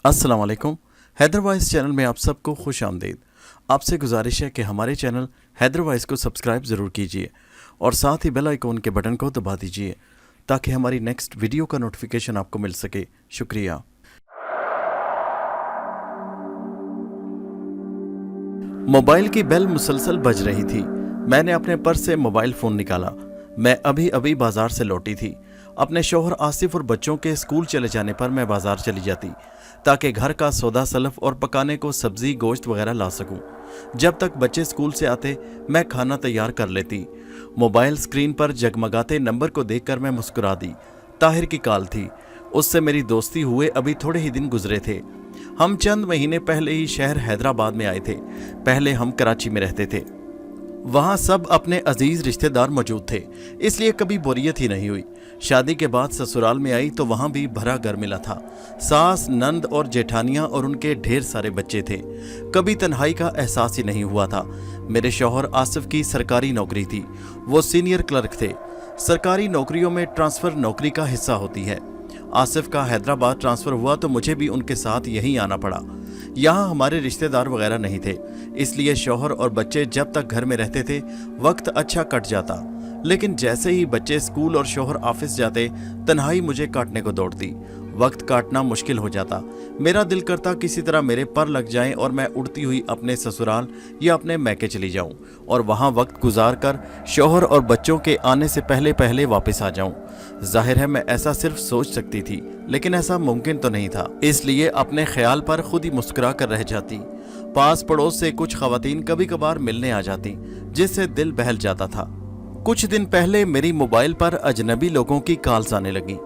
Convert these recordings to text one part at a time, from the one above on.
अस्सलाम वालेकुम। Haider voice channel में आप सबको खुश आमदीद। आपसे गुजारिश है कि हमारे चैनल हैदर वॉइस को सब्सक्राइब ज़रूर कीजिए और साथ ही बेल आइकॉन के बटन को दबा दीजिए ताकि हमारी नेक्स्ट वीडियो का नोटिफिकेशन आपको मिल सके। शुक्रिया। मोबाइल की बेल मुसलसल बज रही थी। मैंने अपने पर्स से मोबाइल फ़ोन निकाला। मैं अभी अभी बाज़ार से लौटी थी। अपने शौहर आसिफ और बच्चों के स्कूल चले जाने पर मैं बाज़ार चली जाती ताकि घर का सौदा सलफ और पकाने को सब्ज़ी गोश्त वगैरह ला सकूं। जब तक बच्चे स्कूल से आते मैं खाना तैयार कर लेती। मोबाइल स्क्रीन पर जगमगाते नंबर को देखकर मैं मुस्कुरा दी। ताहिर की कॉल थी। उससे मेरी दोस्ती हुए अभी थोड़े ही दिन गुजरे थे। हम चंद महीने पहले ही शहर हैदराबाद में आए थे। पहले हम कराची में रहते थे। वहाँ सब अपने अजीज रिश्तेदार मौजूद थे, इसलिए कभी बोरियत ही नहीं हुई। शादी के बाद ससुराल में आई तो वहाँ भी भरा घर मिला था। सास, नंद और जेठानियाँ और उनके ढेर सारे बच्चे थे। कभी तन्हाई का एहसास ही नहीं हुआ था। मेरे शौहर आसिफ की सरकारी नौकरी थी। वो सीनियर क्लर्क थे। सरकारी नौकरियों में ट्रांसफ़र नौकरी का हिस्सा होती है। आसिफ का हैदराबाद ट्रांसफ़र हुआ तो मुझे भी उनके साथ यहीं आना पड़ा। यहाँ हमारे रिश्तेदार वगैरह नहीं थे, इसलिए शौहर और बच्चे जब तक घर में रहते थे वक्त अच्छा कट जाता। लेकिन जैसे ही बच्चे स्कूल और शौहर ऑफिस जाते तन्हाई मुझे काटने को दौड़ती। वक्त काटना मुश्किल हो जाता। मेरा दिल करता किसी तरह मेरे पर लग जाएं और मैं उड़ती हुई अपने ससुराल या अपने मैके चली जाऊं और वहां वक्त गुजार कर शौहर और बच्चों के आने से पहले पहले वापस आ जाऊं। जाहिर है मैं ऐसा सिर्फ सोच सकती थी, लेकिन ऐसा मुमकिन तो नहीं था, इसलिए अपने ख्याल पर खुद ही मुस्कुरा कर रह जाती। पास पड़ोस से कुछ खवातीन कभी कभार मिलने आ जाती, जिससे दिल बहल जाता था। कुछ दिन पहले मेरी मोबाइल पर अजनबी लोगों की कॉल्स आने लगी,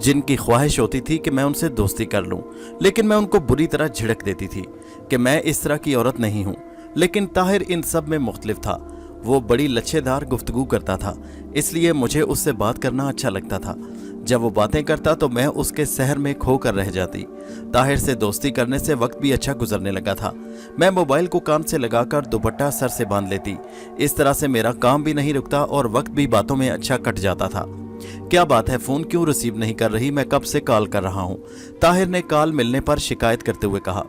जिनकी ख्वाहिश होती थी कि मैं उनसे दोस्ती कर लूं, लेकिन मैं उनको बुरी तरह झिड़क देती थी कि मैं इस तरह की औरत नहीं हूं। लेकिन ताहिर इन सब में मुख्तलिफ था। वो बड़ी लच्छेदार गुफ्तगू करता था, इसलिए मुझे उससे बात करना अच्छा लगता था। जब वो बातें करता तो मैं उसके सहर में खो कर रह जाती। ताहिर से दोस्ती करने से वक्त भी अच्छा गुजरने लगा था। मैं मोबाइल को कान से लगाकर दुपट्टा सर से बांध लेती। इस तरह से मेरा काम भी नहीं रुकता और वक्त भी बातों में अच्छा कट जाता था। क्या बात है, फ़ोन क्यों रिसीव नहीं कर रही? मैं कब से कॉल कर रहा हूँ, ताहिर ने कॉल मिलने पर शिकायत करते हुए कहा।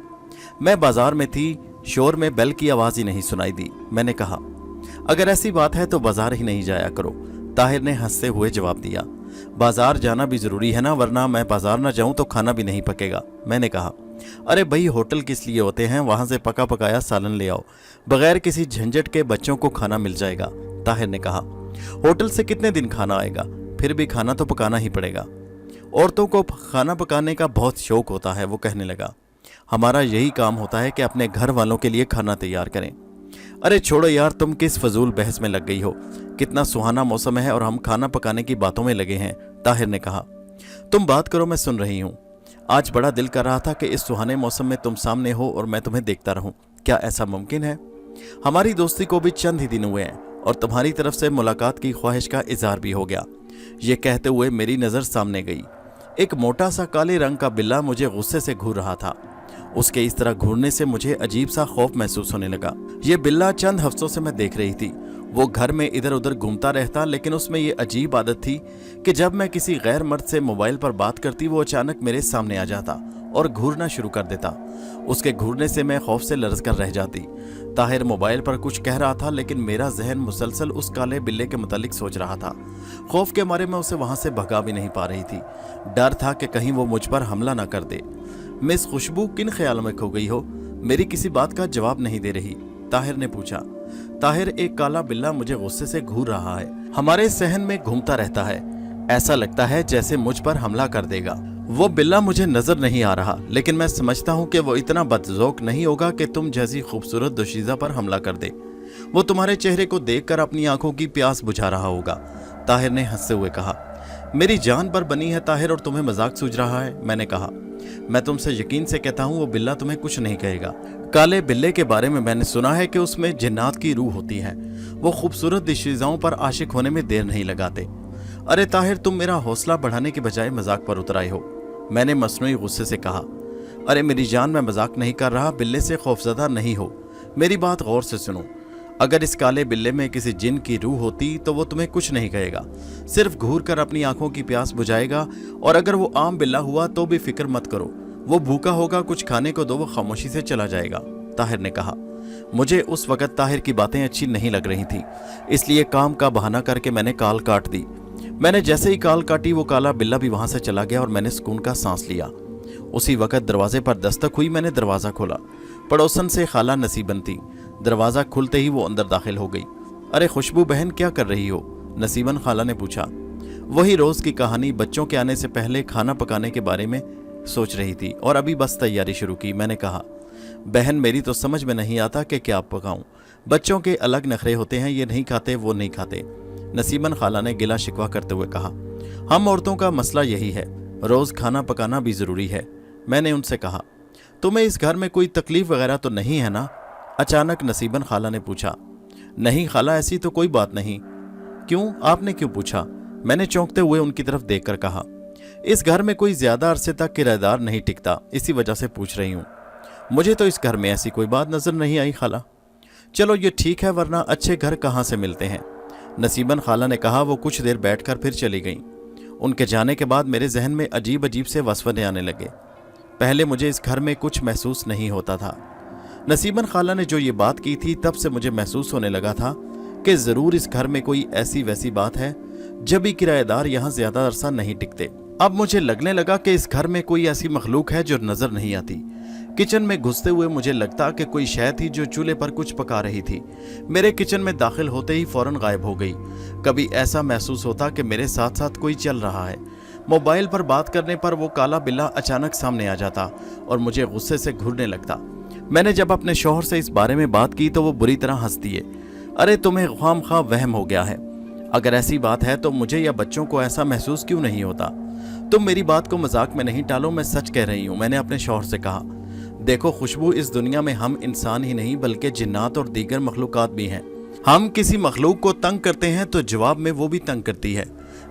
मैं बाजार में थी, शोर में बेल की आवाज़ ही नहीं सुनाई दी। मैंने कहा, अगर ऐसी बात है तो बाजार ही नहीं जाया करो। ताहिर ने हंसते हुए जवाब दिया, बाजार जाना भी जरूरी है ना, वरना मैं बाजार ना जाऊं तो खाना भी नहीं पकेगा। मैंने कहा, अरे भाई होटल किस लिए होते हैं, वहां से पका पकाया सालन ले आओ, बगैर किसी झंझट के बच्चों को खाना मिल जाएगा। ताहिर ने कहा, होटल से कितने दिन खाना आएगा, फिर भी खाना तो पकाना ही पड़ेगा। औरतों को खाना पकाने का बहुत शौक होता है। वो कहने लगा, हमारा यही काम होता है कि अपने घर वालों के लिए खाना तैयार करें। अरे छोड़ो यार, तुम किस फजूल बहस में लग गई हो। कितना सुहाना मौसम है और हम खाना पकाने की बातों में लगे हैं। ताहिर ने कहा, तुम बात करो, मैं सुन रही हूँ। आज बड़ा दिल कर रहा था कि इस सुहाने मौसम में तुम सामने हो और मैं तुम्हें देखता रहूं। क्या ऐसा मुमकिन है? हमारी दोस्ती को भी चंद ही दिन हुए हैं और तुम्हारी तरफ से मुलाकात की ख्वाहिश का इजहार भी हो गया। ये कहते हुए मेरी नज़र सामने गई। एक मोटा सा काले रंग का बिल्ला मुझे गुस्से से घूर रहा था। उसके इस तरह घूरने से मुझे अजीब सा खौफ महसूस होने लगा। ये बिल्ला चंद हफ्तों से मैं देख रही थी। वो घर में इधर उधर घूमता रहता, लेकिन उसमें ये अजीब आदत थी कि जब मैं किसी गैर मर्द से मोबाइल पर बात करती वो अचानक मेरे सामने आ जाता और घूरना शुरू कर देता। उसके घूरने से मैं खौफ से लरज़ कर रह जाती। ताहिर मोबाइल पर कुछ कह रहा था, लेकिन मेरा जहन मुसलसल उस काले बिल्ले के मुतालिक सोच रहा था। खौफ के मारे मैं उसे वहां से भगा भी नहीं पा रही थी। डर था कि कहीं वो मुझ पर हमला ना कर दे। मिस खुशबू, किन ख्यालों में खो गई हो? मेरी किसी बात का जवाब नहीं दे रही, ताहिर ने पूछा। ताहिर, एक काला बिल्ला मुझे गुस्से से घूर रहा है, हमारे सहन में घूमता रहता है। ऐसा लगता है जैसे मुझ पर हमला कर देगा। वो बिल्ला मुझे नजर नहीं आ रहा, लेकिन मैं समझता हूँ कि वो इतना बदज़ौक़ नहीं होगा कि तुम जैसी खूबसूरत दोशीज़ा पर हमला कर दे। वो तुम्हारे चेहरे को देखकर अपनी आंखों की प्यास बुझा रहा होगा। ताहिर ने हंसते हुए कहा। मेरी जान पर बनी है ताहिर, और तुम्हें मजाक सूझ रहा है? मैंने कहा, मैं तुमसे यकीन से कहता हूँ वो बिल्ला तुम्हें कुछ नहीं कहेगा। काले बिल्ले के बारे में मैंने सुना है कि उसमें जिन्नात की रूह होती है। वो खूबसूरत दिशीज़ाओं पर आशिक होने में देर नहीं लगाते। अरे ताहिर, तुम मेरा हौसला बढ़ाने के बजाय मजाक पर उतर आए हो, मैंने मसनूई गुस्से से कहा। अरे मेरी जान, मैं मजाक नहीं कर रहा, बिल्ले से खौफजदा नहीं हो, मेरी बात गौर से सुनो। अगर इस काले बिल्ले में किसी जिन की रूह होती तो वो तुम्हें कुछ नहीं कहेगा, सिर्फ घूर कर अपनी आंखों की प्यास बुझाएगा। और अगर वो आम बिल्ला हुआ तो भी फिक्र मत करो, वो भूखा होगा, कुछ खाने को दो, वो खामोशी से चला जाएगा, ताहिर ने कहा। मुझे उस वक्त ताहिर की बातें अच्छी नहीं लग रही थी, इसलिए काम का बहाना करके मैंने कॉल काट दी। मैंने जैसे ही कॉल काटी वो काला बिल्ला भी वहां से चला गया और मैंने सुकून का सांस लिया। उसी वक्त दरवाजे पर दस्तक हुई। मैंने दरवाज़ा खोला। पड़ोसन से खाला नसीबन थी। दरवाज़ा खुलते ही वो अंदर दाखिल हो गई। अरे खुशबू बहन, क्या कर रही हो? नसीबन खाला ने पूछा। वही रोज़ की कहानी, बच्चों के आने से पहले खाना पकाने के बारे में सोच रही थी और अभी बस तैयारी शुरू की। मैंने कहा, बहन मेरी तो समझ में नहीं आता कि क्या पकाऊं। बच्चों के अलग नखरे होते हैं, ये नहीं खाते वो नहीं खाते। नसीबन खाला ने गिला शिकवा करते हुए कहा। हम औरतों का मसला यही है, रोज़ खाना पकाना भी ज़रूरी है। मैंने उनसे कहा, तुम्हें इस घर में कोई तकलीफ वगैरह तो नहीं है ना? अचानक नसीबन खाला ने पूछा। नहीं खाला, ऐसी तो कोई बात नहीं। क्यों? आपने क्यों पूछा? मैंने चौंकते हुए उनकी तरफ देखकर कहा, इस घर में कोई ज्यादा अरसे तक किराएदार नहीं टिकता, इसी वजह से पूछ रही हूँ। मुझे तो इस घर में ऐसी कोई बात नजर नहीं आई खाला। चलो ये ठीक है, वरना अच्छे घर कहाँ से मिलते हैं? नसीबन खाला ने कहा। वो कुछ देर बैठकर फिर चली गईं। उनके जाने के बाद मेरे जहन में अजीब अजीब से वसवसे आने लगे। पहले मुझे इस घर में कुछ महसूस नहीं होता था। नसीबन खाला ने जो ये बात की थी, तब से मुझे महसूस होने लगा था कि ज़रूर इस घर में कोई ऐसी वैसी बात है, जब भी किराएदार यहाँ ज़्यादा अरसा नहीं टिकते। अब मुझे लगने लगा कि इस घर में कोई ऐसी मखलूक है जो नज़र नहीं आती। किचन में घुसते हुए मुझे लगता कि कोई शय थी जो चूल्हे पर कुछ पका रही थी। मेरे किचन में दाखिल होते ही फौरन गायब हो गई। कभी ऐसा महसूस होता कि मेरे साथ साथ कोई चल रहा है। मोबाइल पर बात करने पर वो काला बिल्ला अचानक सामने आ जाता और मुझे गुस्से से घूरने लगता। मैंने जब अपने शौहर से इस बारे में बात की तो वो बुरी तरह हंस दिए। अरे तुम्हें ख्वामख्वाह वहम हो गया है। अगर ऐसी बात है तो मुझे या बच्चों को ऐसा महसूस क्यों नहीं होता? तुम मेरी बात को मजाक में नहीं टालो, मैं सच कह रही हूँ। मैंने अपने शौहर से कहा, देखो खुशबू, इस दुनिया में हम इंसान ही नहीं बल्कि जिन्नात और दीगर मखलूकात भी हैं। हम किसी मखलूक को तंग करते हैं तो जवाब में वो भी तंग करती है।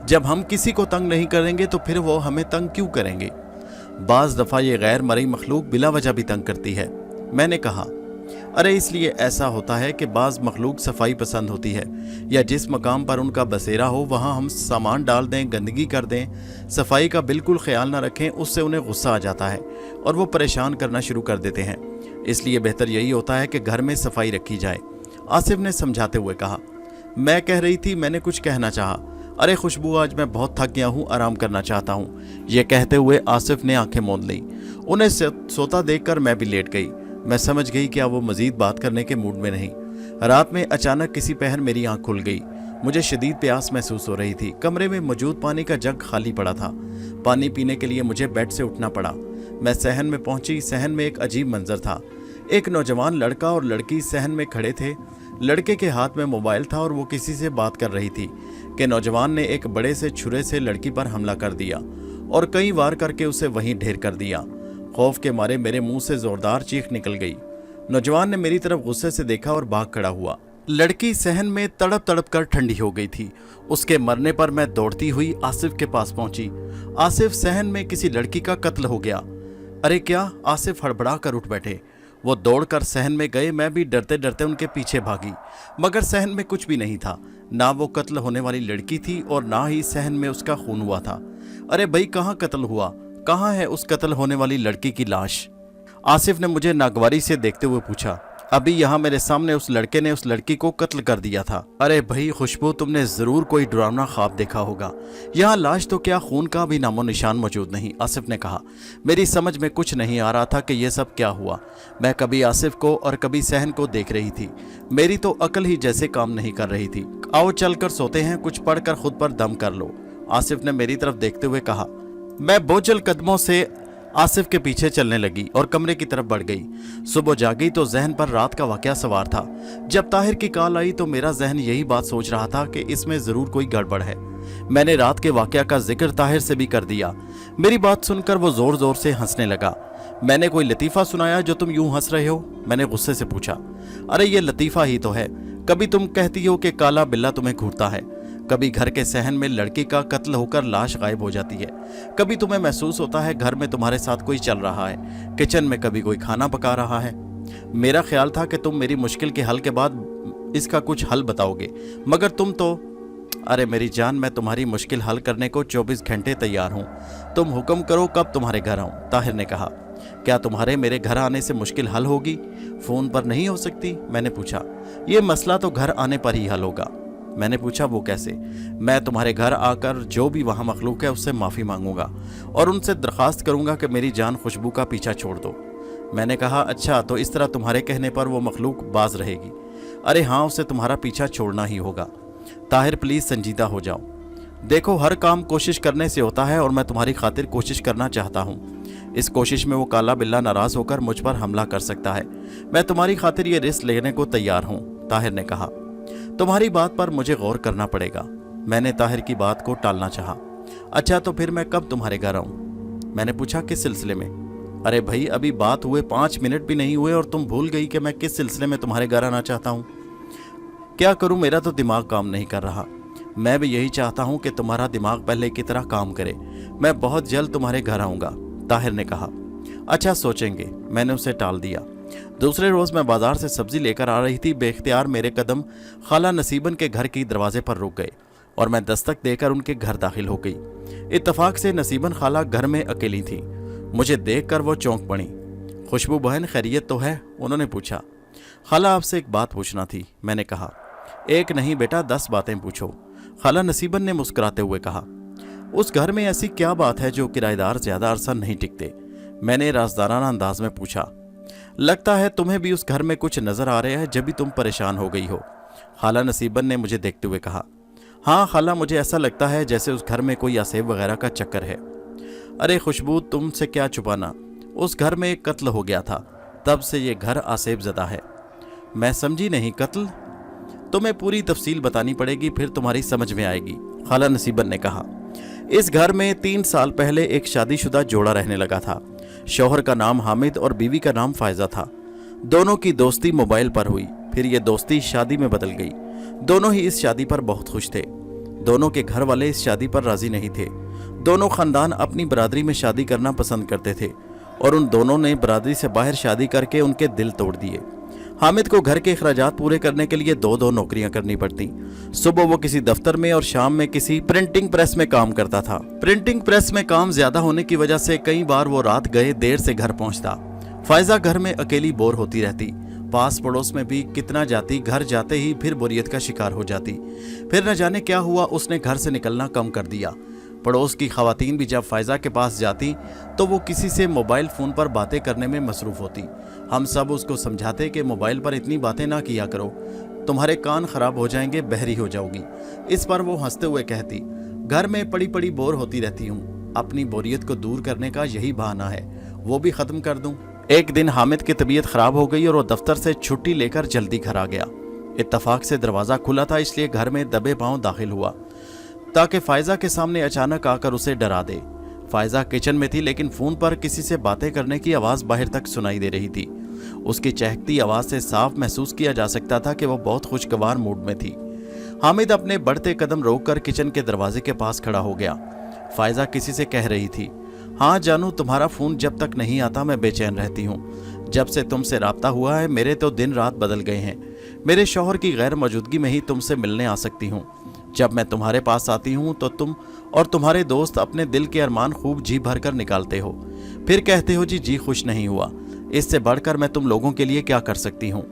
जब हम किसी को तंग नहीं करेंगे तो फिर वो हमें तंग क्यों करेंगे? बाज दफ़ा ये गैर मरई मखलूक बिला वजह भी तंग करती है। मैंने कहा, अरे इसलिए ऐसा होता है कि बाज मखलूक सफाई पसंद होती है, या जिस मकाम पर उनका बसेरा हो वहाँ हम सामान डाल दें, गंदगी कर दें, सफाई का बिल्कुल ख्याल ना रखें, उससे उन्हें गुस्सा आ जाता है और वो परेशान करना शुरू कर देते हैं। इसलिए बेहतर यही होता है कि घर में सफाई रखी जाए। आसिफ ने समझाते हुए कहा। मैं कह रही थी, मैंने कुछ कहना चाहा। अरे खुशबू, आज मैं बहुत थक गया हूँ, आराम करना चाहता हूँ। ये कहते हुए आसिफ ने आंखें मूंद ली। उन्हें सोता देखकर मैं भी लेट गई। मैं समझ गई कि अब वो मजीद बात करने के मूड में नहीं। रात में अचानक किसी पहर मेरी आंख खुल गई। मुझे शदीद प्यास महसूस हो रही थी। कमरे में मौजूद पानी का जग खाली पड़ा था। पानी पीने के लिए मुझे बेड से उठना पड़ा। मैं सहन में पहुंची। सहन में एक अजीब मंजर था। एक नौजवान लड़का और लड़की सहन में खड़े थे। लड़के के हाथ में मोबाइल था और वो किसी से बात कर रही थी कि नौजवान ने एक बड़े से छुरे से लड़की पर हमला कर दिया और कई वार करके उसे वहीं ढेर कर दिया। खौफ के मारे मेरे मुंह से जोरदार चीख निकल गई। नौजवान ने मेरी तरफ गुस्से से देखा और भाग खड़ा हुआ। लड़की सहन में तड़प तड़प कर ठंडी हो गई थी। उसके मरने पर मैं दौड़ती हुई आसिफ के पास पहुंची। आसिफ, सहन में किसी लड़की का कत्ल हो गया। अरे क्या? आसिफ हड़बड़ा कर उठ बैठे। वो दौड़कर सहन में गए। मैं भी डरते डरते उनके पीछे भागी, मगर सहन में कुछ भी नहीं था। ना वो कत्ल होने वाली लड़की थी और ना ही सहन में उसका खून हुआ था। अरे भाई, कहाँ कत्ल हुआ? कहाँ है उस कत्ल होने वाली लड़की की लाश? आसिफ ने मुझे नागवारी से देखते हुए पूछा। अभी यहाँ मेरे सामने उस लड़के ने उस लड़की को कत्ल कर दिया था। अरे भाई खुशबू, तुमने जरूर कोई डरावना ख्वाब देखा होगा। यहाँ लाश तो क्या, खून का भी नामो निशान मौजूद नहीं। आसिफ ने कहा। मेरी समझ में कुछ नहीं आ रहा था कि यह सब क्या हुआ। मैं कभी आसिफ को और कभी सहन को देख रही थी। मेरी तो अकल ही जैसे काम नहीं कर रही थी। आओ चलकर सोते हैं, कुछ पढ़कर खुद पर दम कर लो, आसिफ ने मेरी तरफ देखते हुए कहा। मैं बोझल कदमों से आसिफ के पीछे चलने लगी और कमरे की तरफ बढ़ गई। सुबह जागी तो जहन पर रात का वाकया सवार था। जब ताहिर की कॉल आई तो मेरा जहन यही बात सोच रहा था कि इसमें जरूर कोई गड़बड़ है। मैंने रात के वाकया का जिक्र ताहिर से भी कर दिया। मेरी बात सुनकर वो जोर जोर से हंसने लगा। मैंने कोई लतीफ़ा सुनाया जो तुम यूं हंस रहे हो? मैंने गुस्से से पूछा। अरे ये लतीफ़ा ही तो है। कभी तुम कहती हो कि काला बिल्ला तुम्हें घूरता है, कभी घर के सहन में लड़की का कत्ल होकर लाश गायब हो जाती है, कभी तुम्हें महसूस होता है घर में तुम्हारे साथ कोई चल रहा है, किचन में कभी कोई खाना पका रहा है। मेरा ख्याल था कि तुम मेरी मुश्किल के हल के बाद इसका कुछ हल बताओगे, मगर तुम तो... अरे मेरी जान, मैं तुम्हारी मुश्किल हल करने को 24 घंटे तैयार हूँ। तुम हुक्म करो कब तुम्हारे घर आऊँ, ताहिर ने कहा। क्या तुम्हारे मेरे घर आने से मुश्किल हल होगी? फ़ोन पर नहीं हो सकती? मैंने पूछा। ये मसला तो घर आने पर ही हल होगा। मैंने पूछा, वो कैसे? मैं तुम्हारे घर आकर जो भी वहाँ मखलूक है उससे माफ़ी मांगूंगा और उनसे दरख्वास्त करूंगा कि मेरी जान खुशबू का पीछा छोड़ दो। मैंने कहा, अच्छा, तो इस तरह तुम्हारे कहने पर वो मखलूक बाज रहेगी? अरे हाँ, उसे तुम्हारा पीछा छोड़ना ही होगा। ताहिर, प्लीज़ संजीदा हो जाओ। देखो, हर काम कोशिश करने से होता है और मैं तुम्हारी खातिर कोशिश करना चाहता हूँ। इस कोशिश में वो काला बिल्ला नाराज़ होकर मुझ पर हमला कर सकता है। मैं तुम्हारी खातिर ये रिस्क लेने को तैयार हूँ, ताहिर ने कहा। तुम्हारी बात पर मुझे गौर करना पड़ेगा। मैंने ताहिर की बात को टालना चाहा। अच्छा, तो फिर मैं कब तुम्हारे घर आऊँ? मैंने पूछा, किस सिलसिले में? अरे भाई, अभी बात हुए 5 मिनट भी नहीं हुए और तुम भूल गई कि मैं किस सिलसिले में तुम्हारे घर आना चाहता हूँ। क्या करूँ, मेरा तो दिमाग काम नहीं कर रहा। मैं भी यही चाहता हूँ कि तुम्हारा दिमाग पहले की तरह काम करे। मैं बहुत जल्द तुम्हारे घर आऊँगा, ताहिर ने कहा। अच्छा, सोचेंगे, मैंने उसे टाल दिया। दूसरे रोज़ मैं बाजार से सब्जी लेकर आ रही थी। बेख्तियार मेरे कदम खाला नसीबन के घर के दरवाजे पर रुक गए और मैं दस्तक देकर उनके घर दाखिल हो गई। इत्तफाक से नसीबन खाला घर में अकेली थी। मुझे देखकर वो चौंक पड़ी। खुशबू बहन, खैरियत तो है? उन्होंने पूछा। खाला, आपसे एक बात पूछना थी, मैंने कहा। एक नहीं बेटा, 10 बातें पूछो, खाला नसीबन ने मुस्कुराते हुए कहा। उस घर में ऐसी क्या बात है जो किराएदार ज्यादा अरसा नहीं टिकते? मैंने राजदाराना अंदाज में पूछा। लगता है तुम्हें भी उस घर में कुछ नजर आ रहा है जब भी तुम परेशान हो गई हो, खाला नसीबन ने मुझे देखते हुए कहा। हाँ खाला, मुझे ऐसा लगता है जैसे उस घर में कोई आसेब वगैरह का चक्कर है। अरे खुशबू, तुमसे क्या छुपाना, उस घर में एक कत्ल हो गया था, तब से ये घर आसेब ज़दा है। मैं समझी नहीं, कत्ल? तुम्हें पूरी तफसील बतानी पड़ेगी, फिर तुम्हारी समझ में आएगी, खाला नसीबन ने कहा। इस घर में 3 साल पहले एक शादीशुदा जोड़ा रहने लगा था। शौहर का नाम हामिद और बीवी का नाम फायजा था। दोनों की दोस्ती मोबाइल पर हुई, फिर ये दोस्ती शादी में बदल गई। दोनों ही इस शादी पर बहुत खुश थे। दोनों के घर वाले इस शादी पर राजी नहीं थे। दोनों खानदान अपनी बरादरी में शादी करना पसंद करते थे और उन दोनों ने बरादरी से बाहर शादी करके उनके दिल तोड़ दिए। हामिद को घर के अखराजात पूरे करने के लिए 2-2 नौकरियां करनी पड़ती। सुबह वो किसी दफ्तर में और शाम में किसी प्रिंटिंग प्रेस में काम करता था। प्रिंटिंग प्रेस में काम ज्यादा होने की वजह से कई बार वो रात गए देर से घर पहुंचता। फायजा घर में अकेली बोर होती रहती। पास पड़ोस में भी कितना जाती, घर जाते ही फिर बोरियत का शिकार हो जाती। फिर न जाने क्या हुआ, उसने घर से निकलना कम कर दिया। पड़ोस की खवातीन भी जब फायजा के पास जाती तो वो किसी से मोबाइल फ़ोन पर बातें करने में मसरूफ़ होती। हम सब उसको समझाते कि मोबाइल पर इतनी बातें ना किया करो, तुम्हारे कान ख़राब हो जाएंगे, बहरी हो जाओगी। इस पर वो हंसते हुए कहती, घर में पड़ी पड़ी बोर होती रहती हूँ, अपनी बोरियत को दूर करने का यही बहाना है, वो भी ख़त्म कर दूँ। एक दिन हामिद की तबीयत ख़राब हो गई और वो दफ्तर से छुट्टी लेकर जल्दी घर आ गया। इत्तफाक से दरवाज़ा खुला था, इसलिए घर में दबे पाँव दाखिल हुआ ताकि फायजा के सामने अचानक आकर उसे डरा दे। फायजा किचन में थी, लेकिन फ़ोन पर किसी से बातें करने की आवाज़ बाहर तक सुनाई दे रही थी। उसकी चहकती आवाज़ से साफ महसूस किया जा सकता था कि वो बहुत खुशगवार मूड में थी। हामिद अपने बढ़ते कदम रोककर किचन के दरवाजे के पास खड़ा हो गया। फायजा किसी से कह रही थी, हाँ जानू, तुम्हारा फ़ोन जब तक नहीं आता मैं बेचैन रहती हूँ। जब से तुमसे राब्ता हुआ है मेरे तो दिन रात बदल गए हैं। मेरे शौहर की गैर मौजूदगी में ही तुमसे मिलने आ सकती हूँ। जब मैं तुम्हारे पास आती हूँ तो तुम और तुम्हारे दोस्त अपने दिल के अरमान खूब जी भर कर निकालते हो, फिर कहते हो जी खुश नहीं हुआ। इससे बढ़कर मैं तुम लोगों के लिए क्या कर सकती हूँ।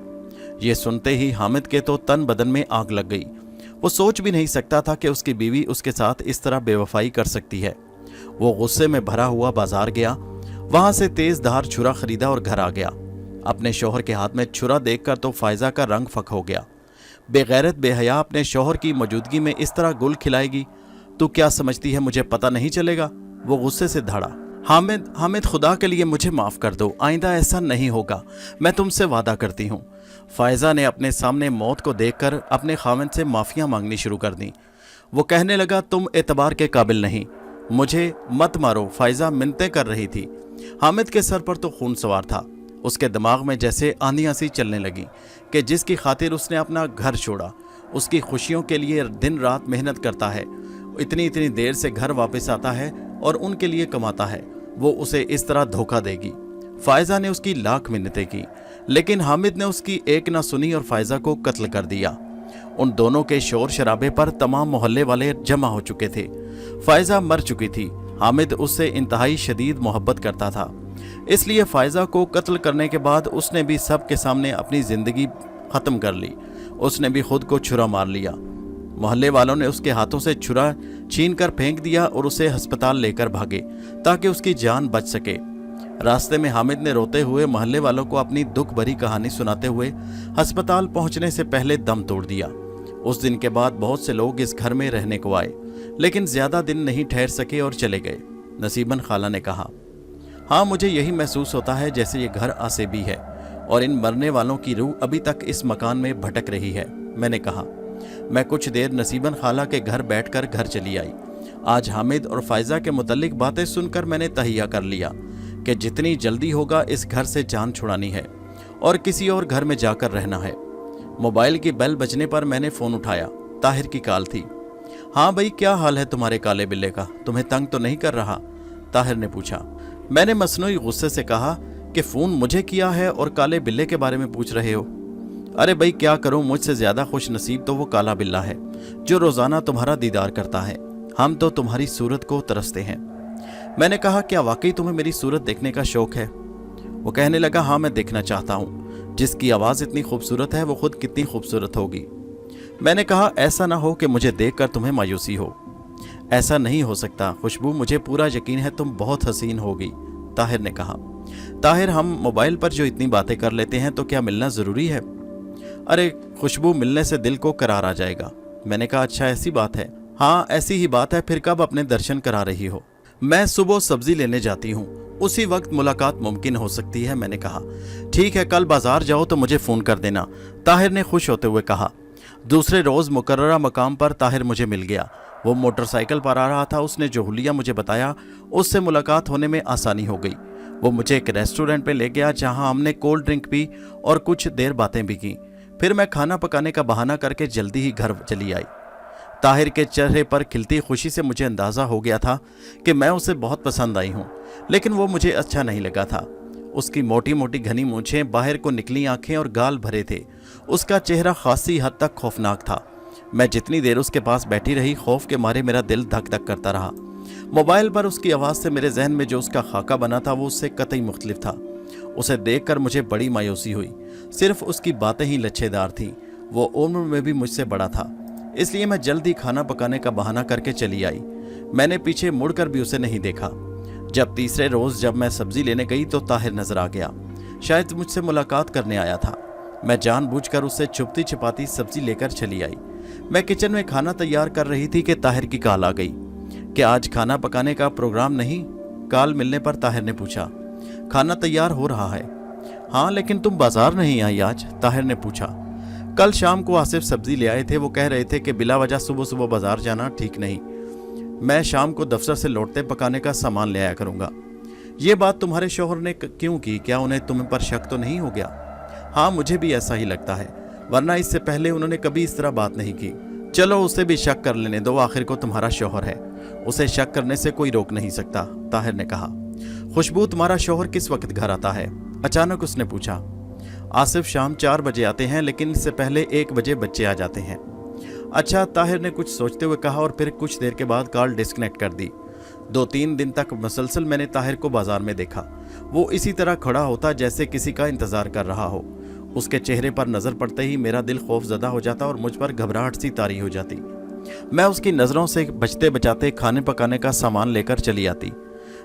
ये सुनते ही हामिद के तो तन बदन में आग लग गई। वो सोच भी नहीं सकता था कि उसकी बीवी उसके साथ इस तरह बेवफाई कर सकती है। वो गुस्से में भरा हुआ बाजार गया, वहां से तेज धार छुरा खरीदा और घर आ गया। अपने शौहर के हाथ में छुरा देखकर तो फायजा का रंग फक हो गया। बेगैरत बेहया अपने शौहर की मौजूदगी में इस तरह गुल खिलाएगी, तू क्या समझती है मुझे पता नहीं चलेगा? वो गुस्से से धड़ा। हामिद, खुदा के लिए मुझे माफ़ कर दो, आइंदा ऐसा नहीं होगा, मैं तुमसे वादा करती हूँ। फायजा ने अपने सामने मौत को देखकर अपने खाविंद से माफ़ियाँ मांगनी शुरू कर दी। वो कहने लगा, तुम एतबार के काबिल नहीं, मुझे मत मारो। फायजा मिन्नतें कर रही थी। हामिद के सर पर तो खून सवार था। उसके दिमाग में जैसे आंधियाँ सी चलने लगी कि जिसकी खातिर उसने अपना घर छोड़ा, उसकी खुशियों के लिए दिन रात मेहनत करता है, इतनी इतनी देर से घर वापस आता है और उनके लिए कमाता है, वो उसे इस तरह धोखा देगी। फायजा ने उसकी लाख मिन्नतें की, लेकिन हामिद ने उसकी एक ना सुनी और फायजा को कत्ल कर दिया। उन दोनों के शोर शराबे पर तमाम मोहल्ले वाले जमा हो चुके थे। फायजा मर चुकी थी। हामिद उससे इंतहाई शदीद मोहब्बत करता था। اس لیے فائزہ کو قتل کرنے کے بعد اسنے بھی سب کے سامنے اپنی زندگی ختم کر لی۔ اسنے بھی خود کو چھرا مار لیا۔ محلے والوں نے اس کے ہاتھوں سے چھرا چھین کر پھینک دیا اور اسے ہسپتال لے کر بھاگے تاکہ اس کی جان بچ سکے۔ راستے میں حامد نے روتے ہوئے محلے والوں کو اپنی دکھ بھری کہانی سناتے ہوئے ہسپتال پہنچنے سے پہلے دم توڑ دیا۔ اس دن کے بعد بہت سے لوگ اس گھر میں رہنے کو آئے، لیکن زیادہ دن نہیں ٹھہر سکے اور چلے گئے۔ نصیباً خالہ نے کہا، ہاں مجھے یہی محسوس ہوتا ہے جیسے یہ گھر آسیبی ہے اور ان مرنے والوں کی روح ابھی تک اس مکان میں بھٹک رہی ہے۔ میں نے کہا، میں کچھ دیر نصیباً خالہ کے گھر بیٹھ کر گھر چلی آئی۔ آج حامد اور فائزہ کے متعلق باتیں سن کر میں نے تہیہ کر لیا کہ جتنی جلدی ہوگا اس گھر سے جان چھڑانی ہے اور کسی اور گھر میں جا کر رہنا ہے۔ موبائل کی بیل بجنے پر میں نے فون اٹھایا۔ طاہر کی کال تھی۔ ہاں بھائی، کیا حال ہے تمہارے کالے بلے کا؟ تمہیں تنگ تو نہیں کر رہا؟ طاہر نے پوچھا۔ میں نے مصنوعی غصے سے کہا کہ فون مجھے کیا ہے اور کالے بلے کے بارے میں پوچھ رہے ہو؟ ارے بھائی کیا کروں، مجھ سے زیادہ خوش نصیب تو وہ کالا بلہ ہے جو روزانہ تمہارا دیدار کرتا ہے۔ ہم تو تمہاری صورت کو ترستے ہیں۔ میں نے کہا، کیا واقعی تمہیں میری صورت دیکھنے کا شوق ہے؟ وہ کہنے لگا، ہاں میں دیکھنا چاہتا ہوں۔ جس کی آواز اتنی خوبصورت ہے وہ خود کتنی خوبصورت ہوگی۔ میں نے کہا، ایسا نہ ہو کہ مجھے دیکھ کر تمہیں مایوسی ہو۔ ایسا نہیں ہو سکتا خوشبو، مجھے پورا یقین ہے تم بہت حسین ہوگی، طاہر نے کہا۔ طاہر، ہم موبائل پر جو اتنی باتیں کر لیتے ہیں تو کیا ملنا ضروری ہے؟ ارے خوشبو، ملنے سے دل کو قرار آ جائے گا۔ میں نے کہا، اچھا ایسی بات ہے؟ ہاں ایسی ہی بات ہے، پھر کب اپنے درشن کرا رہی ہو؟ میں صبح سبزی لینے جاتی ہوں، اسی وقت ملاقات ممکن ہو سکتی ہے، میں نے کہا۔ ٹھیک ہے، کل بازار جاؤ تو مجھے فون کر دینا، طاہر نے خوش ہوتے ہوئے کہا۔ دوسرے روز مقررہ مقام پر طاہر مجھے مل گیا۔ وہ موٹر سائیکل پر آ رہا تھا۔ اس نے جو حلیہ مجھے بتایا اس سے ملاقات ہونے میں آسانی ہو گئی۔ وہ مجھے ایک ریسٹورنٹ پہ لے گیا جہاں ہم نے کولڈ ڈرنک پی اور کچھ دیر باتیں بھی کی۔ پھر میں کھانا پکانے کا بہانہ کر کے جلدی ہی گھر چلی آئی۔ طاہر کے چہرے پر کھلتی خوشی سے مجھے اندازہ ہو گیا تھا کہ میں اسے بہت پسند آئی ہوں، لیکن وہ مجھے اچھا نہیں لگا تھا۔ اس کی موٹی موٹی گھنی مونچھیں، باہر کو نکلی آنکھیں اور گال بھرے تھے۔ اس کا چہرہ خاصی حد تک خوفناک تھا۔ میں جتنی دیر اس کے پاس بیٹھی رہی، خوف کے مارے میرا دل دھک دھک کرتا رہا۔ موبائل پر اس کی آواز سے میرے ذہن میں جو اس کا خاکہ بنا تھا وہ اس سے قطعی مختلف تھا۔ اسے دیکھ کر مجھے بڑی مایوسی ہوئی۔ صرف اس کی باتیں ہی لچھے دار تھیں۔ وہ عمر میں بھی مجھ سے بڑا تھا، اس لیے میں جلدی کھانا پکانے کا بہانہ کر کے چلی آئی۔ میں نے پیچھے مڑ کر بھی اسے نہیں دیکھا۔ جب تیسرے روز جب میں سبزی لینے گئی تو طاہر نظر آ گیا۔ شاید مجھ سے ملاقات کرنے آیا تھا۔ میں جان بوجھ کر اس سے چھپتی چھپاتی سبزی لے کر چلی آئی۔ میں کچن میں کھانا تیار کر رہی تھی کہ طاہر کی کال آ گئی۔ کہ آج کھانا پکانے کا پروگرام نہیں؟ کال ملنے پر طاہر نے پوچھا۔ کھانا تیار ہو رہا ہے۔ ہاں لیکن تم بازار نہیں آئی آج؟ طاہر نے پوچھا۔ کل شام کو آصف سبزی لے آئے تھے، وہ کہہ رہے تھے کہ بلا وجہ صبح صبح بازار جانا ٹھیک نہیں۔ میں شام کو دفتر سے لوٹتے پکانے کا سامان لے آیا کروں گا۔ یہ بات تمہارے شوہر نے کیوں کی؟ کیا انہیں تم پر شک تو نہیں ہو گیا؟ ہاں مجھے بھی ایسا ہی لگتا ہے، ورنہ اس سے پہلے انہوں نے کبھی اس طرح بات نہیں کی۔ چلو اسے بھی شک کر لینے دو، آخر کو تمہارا شوہر ہے، اسے شک کرنے سے کوئی روک نہیں سکتا، طاہر نے کہا۔ خوشبو، تمہارا شوہر کس وقت گھر آتا ہے؟ اچانک اس نے پوچھا۔ آصف شام 4 بجے آتے ہیں، لیکن اس سے پہلے 1 بجے بچے آ جاتے ہیں۔ اچھا، طاہر نے کچھ سوچتے ہوئے کہا اور پھر کچھ دیر کے بعد کال ڈسکنیکٹ کر دی۔ 2-3 دن تک مسلسل میں نے طاہر کو بازار میں دیکھا۔ وہ اسی طرح کھڑا ہوتا جیسے کسی کا انتظار کر رہا ہو۔ اس کے چہرے پر نظر پڑتے ہی میرا دل خوف زدہ ہو جاتا اور مجھ پر گھبراہٹ سی طاری ہو جاتی۔ میں اس کی نظروں سے بچتے بچاتے کھانے پکانے کا سامان لے کر چلی آتی۔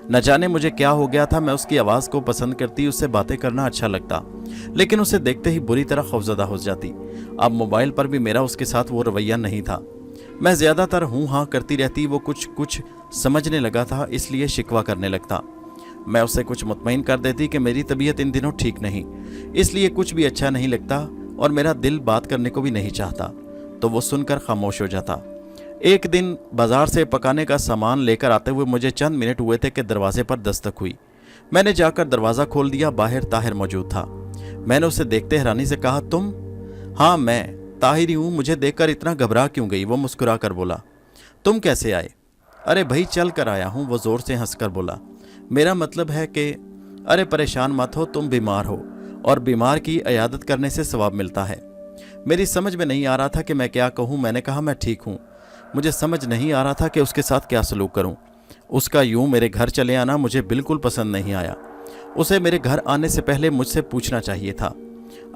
نہ جانے مجھے کیا ہو گیا تھا، میں اس کی آواز کو پسند کرتی، اس سے باتیں کرنا اچھا لگتا، لیکن اسے دیکھتے ہی بری طرح خوفزدہ ہو جاتی۔ اب موبائل پر بھی میرا اس کے ساتھ وہ رویہ نہیں تھا۔ میں زیادہ تر ہوں ہاں کرتی رہتی، وہ کچھ سمجھنے لگا تھا، اس لیے شکوہ کرنے لگتا۔ میں اسے کچھ مطمئن کر دیتی کہ میری طبیعت ان دنوں ٹھیک نہیں، اس لیے کچھ بھی اچھا نہیں لگتا اور میرا دل بات کرنے کو بھی نہیں چاہتا، تو وہ سن کر خاموش ہو جاتا۔ ایک دن بازار سے پکانے کا سامان لے کر آتے ہوئے مجھے چند منٹ ہوئے تھے کہ دروازے پر دستک ہوئی۔ میں نے جا کر دروازہ کھول دیا۔ باہر طاہر موجود تھا۔ میں نے اسے دیکھتے حیرانی سے کہا، تم؟ ہاں میں طاہر ہی ہوں، مجھے دیکھ کر اتنا گھبرا کیوں گئی؟ وہ مسکرا کر بولا۔ تم کیسے آئے؟ ارے بھائی چل کر آیا ہوں، وہ زور سے ہنس کر بولا۔ میرا مطلب ہے کہ ارے پریشان مت ہو، تم بیمار ہو اور بیمار کی عیادت کرنے سے ثواب ملتا ہے۔ میری سمجھ میں نہیں آ رہا تھا کہ میں کیا کہوں۔ میں نے کہا میں ٹھیک ہوں۔ مجھے سمجھ نہیں آ رہا تھا کہ اس کے ساتھ کیا سلوک کروں۔ اس کا یوں میرے گھر چلے آنا مجھے بالکل پسند نہیں آیا۔ उसे मेरे घर आने से पहले मुझसे पूछना चाहिए था।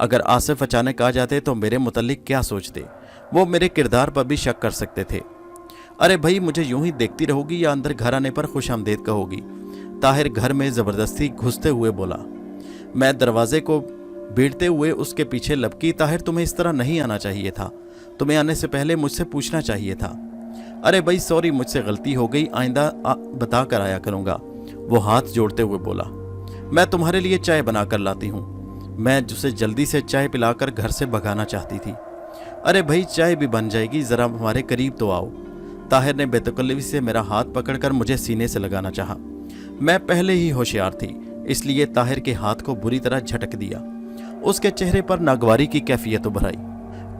अगर आसिफ अचानक आ जाते तो मेरे मुतल्लिक क्या सोचते? वो मेरे किरदार पर भी शक कर सकते थे। अरे भाई, मुझे यूं ही देखती रहोगी या अंदर घर आने पर खुशामदीद कहोगी? ताहिर घर में ज़बरदस्ती घुसते हुए बोला। मैं दरवाजे को भीड़ते हुए उसके पीछे लपकी। ताहिर, तुम्हें इस तरह नहीं आना चाहिए था, तुम्हें आने से पहले मुझसे पूछना चाहिए था। अरे भाई सॉरी, मुझसे गलती हो गई, आइंदा बता कर आया करूँगा, वो हाथ जोड़ते हुए बोला। मैं तुम्हारे लिए चाय बना कर लाती हूँ। मैं उसे जल्दी से चाय पिलाकर घर से भगाना चाहती थी। अरे भाई, चाय भी बन जाएगी, ज़रा हमारे करीब तो आओ। ताहिर ने बेतकल्लुफ़ी से मेरा हाथ पकड़कर मुझे सीने से लगाना चाहा। मैं पहले ही होशियार थी, इसलिए ताहिर के हाथ को बुरी तरह झटक दिया। उसके चेहरे पर नागवारी की कैफियत उभर आई।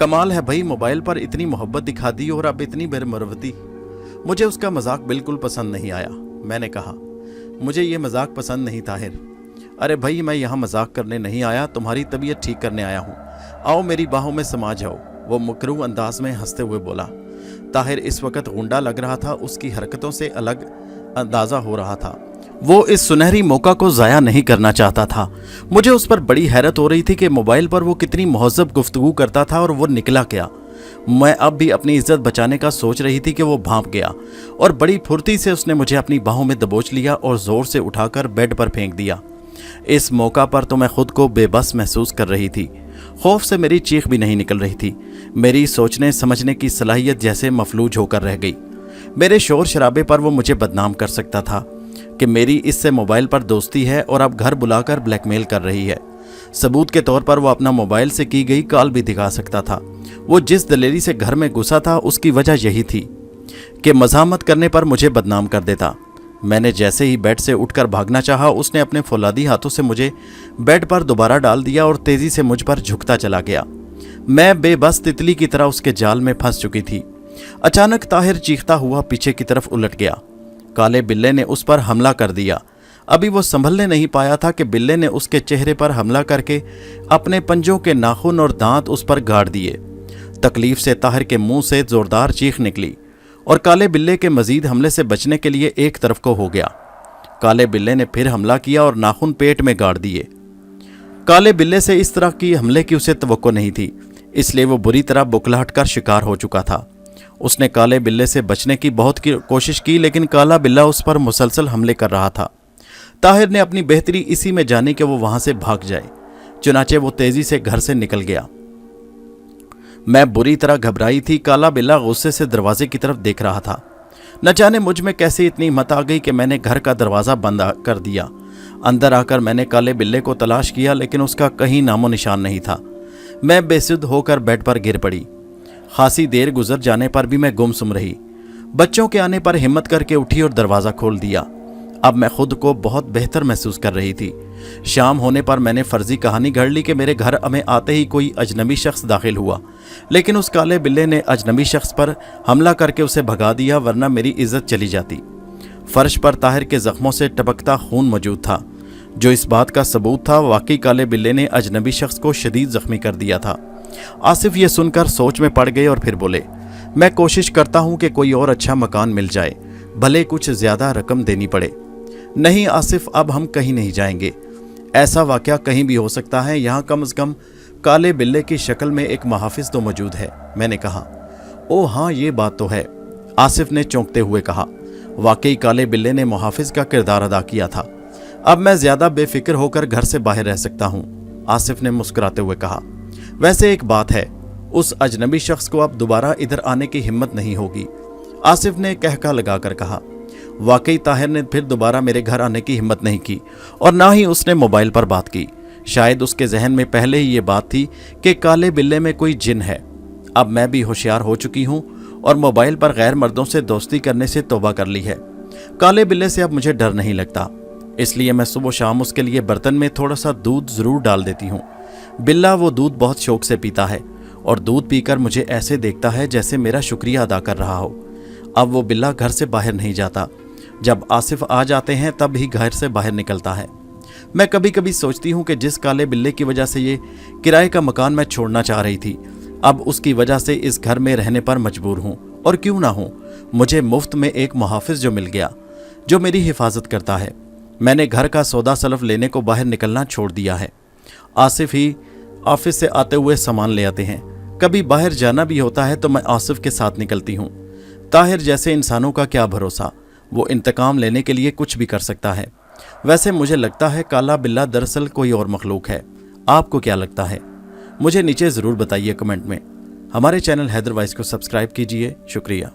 कमाल है भाई, मोबाइल पर इतनी मोहब्बत दिखा दी और अब इतनी बेमरवती। मुझे उसका मजाक बिल्कुल पसंद नहीं आया। मैंने कहा, मुझे ये मजाक पसंद नहीं ताहिर। अरे भाई, मैं यहाँ मजाक करने नहीं आया, तुम्हारी तबीयत ठीक करने आया हूँ। आओ मेरी बाहों में समा जाओ, वो मुकरू अंदाज में हंसते हुए बोला। ताहिर इस वक्त गुंडा लग रहा था, उसकी हरकतों से अलग अंदाजा हो रहा था। वो इस सुनहरी मौका को ज़ाया नहीं करना चाहता था। मुझे उस पर बड़ी हैरत हो रही थी कि मोबाइल पर वो कितनी महज़ब गुफ्तगू करता था और वो निकला क्या। मैं अब भी अपनी इज्जत बचाने का सोच रही थी कि वो भांप गया और बड़ी फुर्ती से उसने मुझे अपनी बाहों में दबोच लिया और ज़ोर से उठाकर बेड पर फेंक दिया। इस मौका पर तो मैं खुद को बेबस महसूस कर रही थी। खौफ से मेरी चीख भी नहीं निकल रही थी। मेरी सोचने समझने की सलाहियत जैसे मफलूज होकर रह गई। मेरे शोर शराबे पर वो मुझे बदनाम कर सकता था कि मेरी इससे मोबाइल पर दोस्ती है और अब घर बुलाकर ब्लैकमेल कर रही है। सबूत के तौर पर वो अपना मोबाइल से की गई कॉल भी दिखा सकता था। वो जिस दलेरी से घर में घुसा था उसकी वजह यही थी कि मज़ामत करने पर मुझे बदनाम कर देता। मैंने जैसे ही बेड से उठकर भागना चाहा, उसने अपने फौलादी हाथों से मुझे बेड पर दोबारा डाल दिया और तेज़ी से मुझ पर झुकता चला गया। मैं बेबस तितली की तरह उसके जाल में फंस चुकी थी। अचानक ताहिर चीखता हुआ पीछे की तरफ उलट गया। काले बिल्ले ने उस पर हमला कर दिया। अभी वो संभलने नहीं पाया था कि बिल्ले ने उसके चेहरे पर हमला करके अपने पंजों के नाखून और दांत उस पर गाड़ दिए। तकलीफ से ताहिर के मुंह से जोरदार चीख निकली और काले बिल्ले के मजीद हमले से बचने के लिए एक तरफ को हो गया। काले बिल्ले ने फिर हमला किया और नाखून पेट में गाड़ दिए। काले बिल्ले से इस तरह की हमले की उसे तवक्को नहीं थी, इसलिए वो बुरी तरह बुखलाहट कर शिकार हो चुका था। उसने काले बिल्ले से बचने की बहुत कोशिश की, लेकिन काला बिल्ला उस पर मुसलसल हमले कर रहा था। ताहिर ने अपनी बेहतरी इसी में जानी कि वो वहां से भाग जाए, चुनाचे वो तेजी से घर से निकल गया। मैं बुरी तरह घबराई थी। काला बिल्ला गुस्से से दरवाजे की तरफ देख रहा था। न जाने मुझ में कैसे इतनी हिम्मत आ गई कि मैंने घर का दरवाज़ा बंद कर दिया। अंदर आकर मैंने काले बिल्ले को तलाश किया, लेकिन उसका कहीं नामो निशान नहीं था। मैं बेसुध होकर बेड पर गिर पड़ी। खासी देर गुजर जाने पर भी मैं गुमसुम रही। बच्चों के आने पर हिम्मत करके उठी और दरवाज़ा खोल दिया। अब मैं खुद को बहुत बेहतर महसूस कर रही थी। शाम होने पर मैंने फर्जी कहानी घड़ ली कि मेरे घर में आते ही कोई अजनबी शख्स दाखिल हुआ, लेकिन उस काले बिल्ले ने अजनबी शख्स पर हमला करके उसे भगा दिया, वरना मेरी इज्जत चली जाती। फर्श पर ताहिर के जख्मों से टपकता खून मौजूद था, जो इस बात का सबूत था वाकई काले बिल्ले ने अजनबी शख्स को शदीद जख्मी कर दिया था। आसिफ ये सुनकर सोच में पड़ गए और फिर बोले, मैं कोशिश करता हूँ कि कोई और अच्छा मकान मिल जाए, भले कुछ ज़्यादा रकम देनी पड़े। नहीं आसिफ, अब हम कहीं नहीं जाएंगे। ऐसा वाक़या कहीं भी हो सकता है, यहाँ कम से कम काले बिल्ले की शक्ल में एक मुहाफिज तो मौजूद है। मैंने कहा, ओ हाँ, ये बात तो है। आसिफ ने चौंकते हुए कहा, वाकई काले बिल्ले ने मुहाफिज का किरदार अदा किया था। अब मैं ज़्यादा बेफिक्र होकर घर से बाहर रह सकता हूँ, आसिफ ने मुस्कुराते हुए कहा। वैसे एक बात है, उस अजनबी शख्स को अब दोबारा इधर आने की हिम्मत नहीं होगी, आसिफ ने कहका लगाकर कहा। वाकई ताहिर ने फिर दोबारा मेरे घर आने की हिम्मत नहीं की और ना ही उसने मोबाइल पर बात की। शायद उसके जहन में पहले ही ये बात थी कि काले बिल्ले में कोई जिन है। अब मैं भी होशियार हो चुकी हूँ और मोबाइल पर गैर मर्दों से दोस्ती करने से तौबा कर ली है। काले बिल्ले से अब मुझे डर नहीं लगता, इसलिए मैं सुबह शाम उसके लिए बर्तन में थोड़ा सा दूध ज़रूर डाल देती हूँ। बिल्ला वो दूध बहुत शौक से पीता है और दूध पीकर मुझे ऐसे देखता है जैसे मेरा शुक्रिया अदा कर रहा हो। अब वो बिल्ला घर से बाहर नहीं जाता, जब आसिफ आ जाते हैं तब ही घर से बाहर निकलता है। मैं कभी कभी सोचती हूँ कि जिस काले बिल्ले की वजह से ये किराए का मकान मैं छोड़ना चाह रही थी, अब उसकी वजह से इस घर में रहने पर मजबूर हूँ। और क्यों ना हूँ, मुझे मुफ्त में एक मुहाफिज जो मिल गया, जो मेरी हिफाजत करता है। मैंने घर का सौदा सलफ लेने को बाहर निकलना छोड़ दिया है। आसिफ ही ऑफिस से आते हुए सामान ले आते हैं। कभी बाहर जाना भी होता है तो मैं आसिफ के साथ निकलती हूँ। ताहिर जैसे इंसानों का क्या भरोसा, वो इंतकाम लेने के लिए कुछ भी कर सकता है। वैसे मुझे लगता है काला बिल्ला दरअसल कोई और मखलूक है। आपको क्या लगता है? मुझे नीचे ज़रूर बताइए कमेंट में। हमारे चैनल हैदर वॉइस को सब्सक्राइब कीजिए। शुक्रिया।